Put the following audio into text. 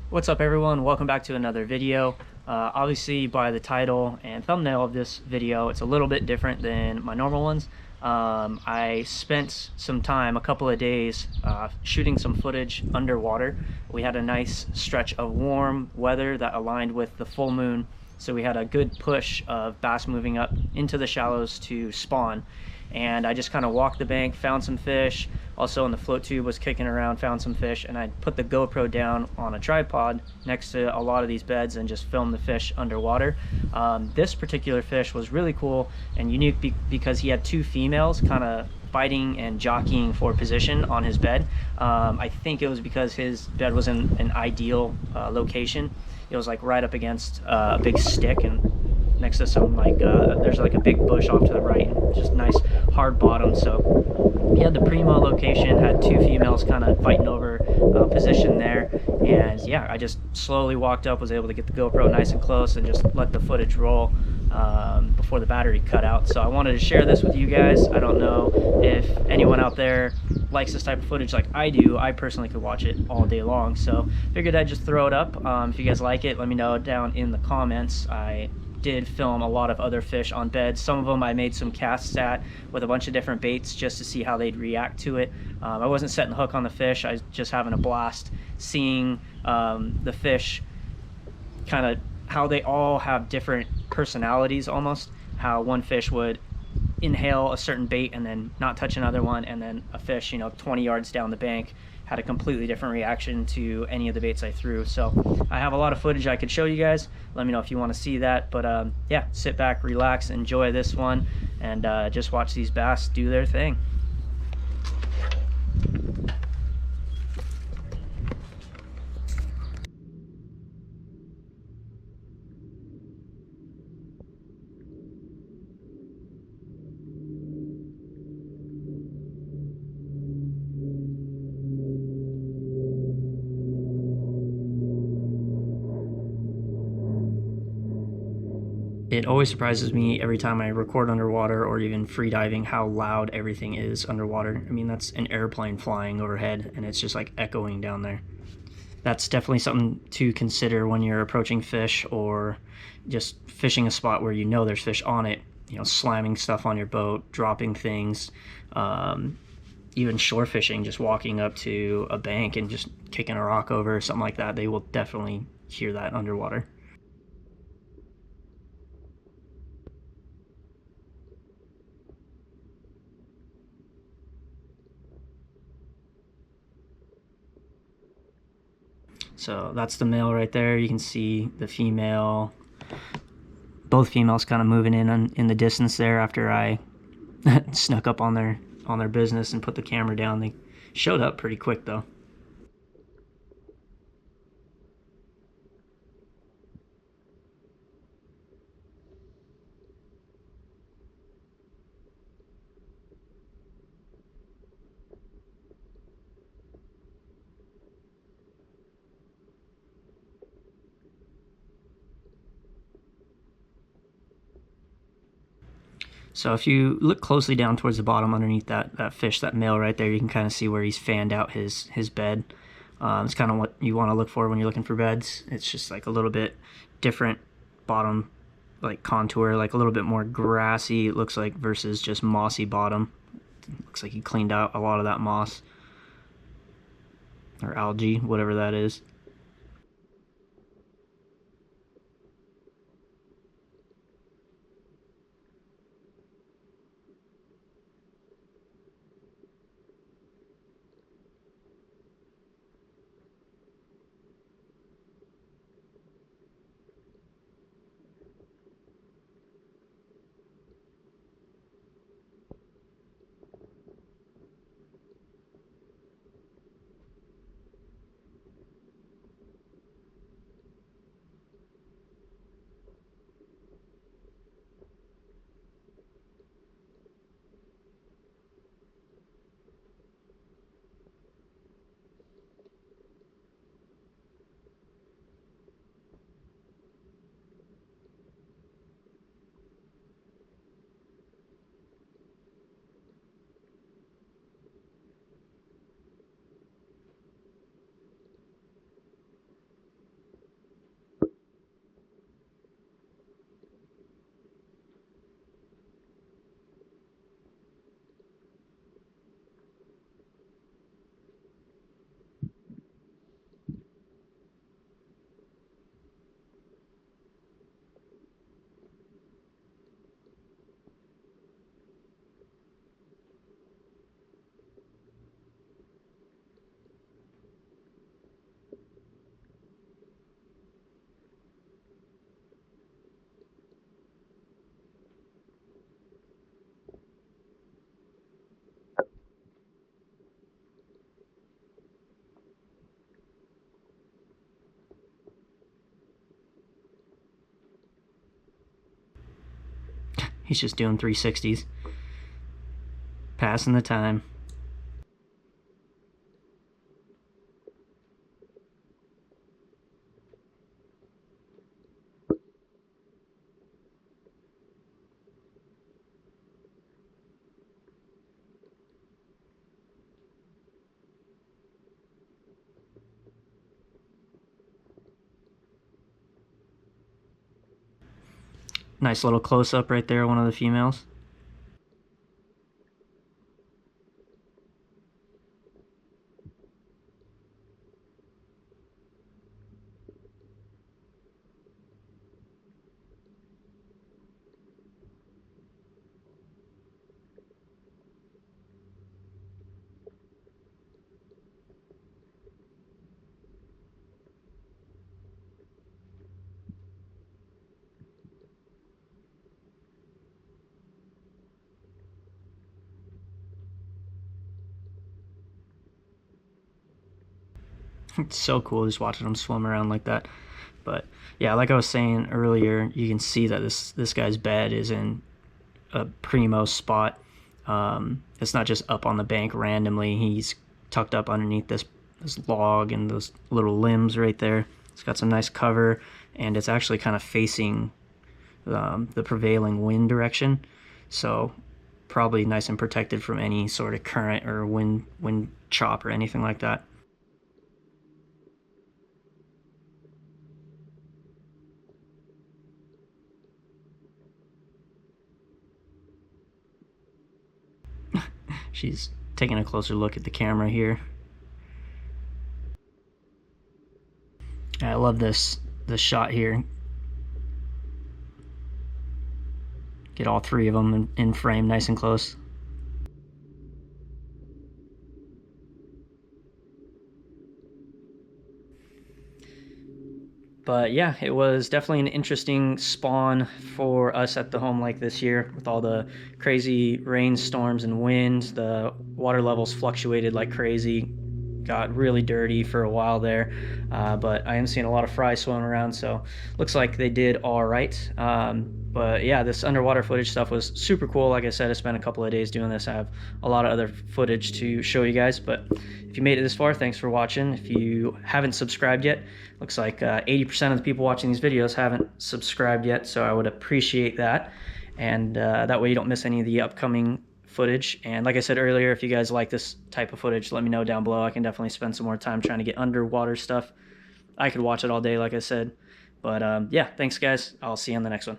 What's up everyone, welcome back to another video. Obviously by the title and thumbnail of this video, it's a little bit different than my normal ones. I spent some time, a couple of days, shooting some footage underwater. We had a nice stretch of warm weather that aligned with the full moon, so we had a good push of bass moving up into the shallows to spawn. And I just kind of walked the bank, found some fish. Also on the float tube was kicking around, found some fish, and I put the GoPro down on a tripod next to a lot of these beds and just filmed the fish underwater. This particular fish was really cool and unique because he had two females kind of fighting and jockeying for position on his bed. I think it was because his bed was in an ideal location. It was like right up against a big stick and next to some there's like a big bush off to the right, and just nice hard bottom. So he had the primo location, had two females kind of fighting over position there. And yeah, I just slowly walked up, was able to get the GoPro nice and close and just let the footage roll before the battery cut out. So I wanted to share this with you guys. I don't know if anyone out there likes this type of footage like I do. I personally could watch it all day long, so figured I'd just throw it up. If you guys like it, let me know down in the comments. I did film a lot of other fish on beds. Some of them I made some casts at with a bunch of different baits just to see how they'd react to it. I wasn't setting the hook on the fish. I was just having a blast seeing the fish, kind of how they all have different personalities almost. How one fish would inhale a certain bait and then not touch another one, and then a fish, 20 yards down the bank had a completely different reaction to any of the baits I threw. So I have a lot of footage I could show you guys. Let me know if you want to see that. But yeah, sit back, relax, enjoy this one, and just watch these bass do their thing. It always surprises me every time I record underwater or even free diving how loud everything is underwater. I mean, that's an airplane flying overhead and it's just like echoing down there. That's definitely something to consider when you're approaching fish or just fishing a spot where you know there's fish on it. Slamming stuff on your boat, dropping things, even shore fishing, just walking up to a bank and just kicking a rock over or something like that. They will definitely hear that underwater. So that's the male right there. You can see the female, both females kind of moving in the distance there after I snuck up on their business and put the camera down. They showed up pretty quick though. So if you look closely down towards the bottom underneath that fish, that male right there, you can kind of see where he's fanned out his bed. It's kind of what you want to look for when you're looking for beds. It's just like a little bit different bottom, like contour, like a little bit more grassy, it looks like, versus just mossy bottom. It looks like he cleaned out a lot of that moss or algae, whatever that is. He's just doing 360s, passing the time. Nice little close-up right there, one of the females. It's so cool just watching them swim around like that. But yeah, like I was saying earlier, you can see that this guy's bed is in a primo spot. It's not just up on the bank randomly. He's tucked up underneath this log and those little limbs right there. It's got some nice cover, and it's actually kind of facing the prevailing wind direction, so probably nice and protected from any sort of current or wind chop or anything like that. She's taking a closer look at the camera here. I love this shot here. Get all three of them in frame nice and close. But yeah, it was definitely an interesting spawn for us at the home lake this year with all the crazy rainstorms and wind. The water levels fluctuated like crazy, got really dirty for a while there, but I am seeing a lot of fry swimming around, so looks like they did all right. But yeah, this underwater footage stuff was super cool. Like I said, I spent a couple of days doing this. I have a lot of other footage to show you guys, but if you made it this far, thanks for watching. If you haven't subscribed yet, looks like 80% of the people watching these videos haven't subscribed yet, so I would appreciate that. And that way you don't miss any of the upcoming footage. And like I said earlier, if you guys like this type of footage, let me know down below. I can definitely spend some more time trying to get underwater stuff. I could watch it all day, like I said. But yeah, thanks guys. I'll see you on the next one.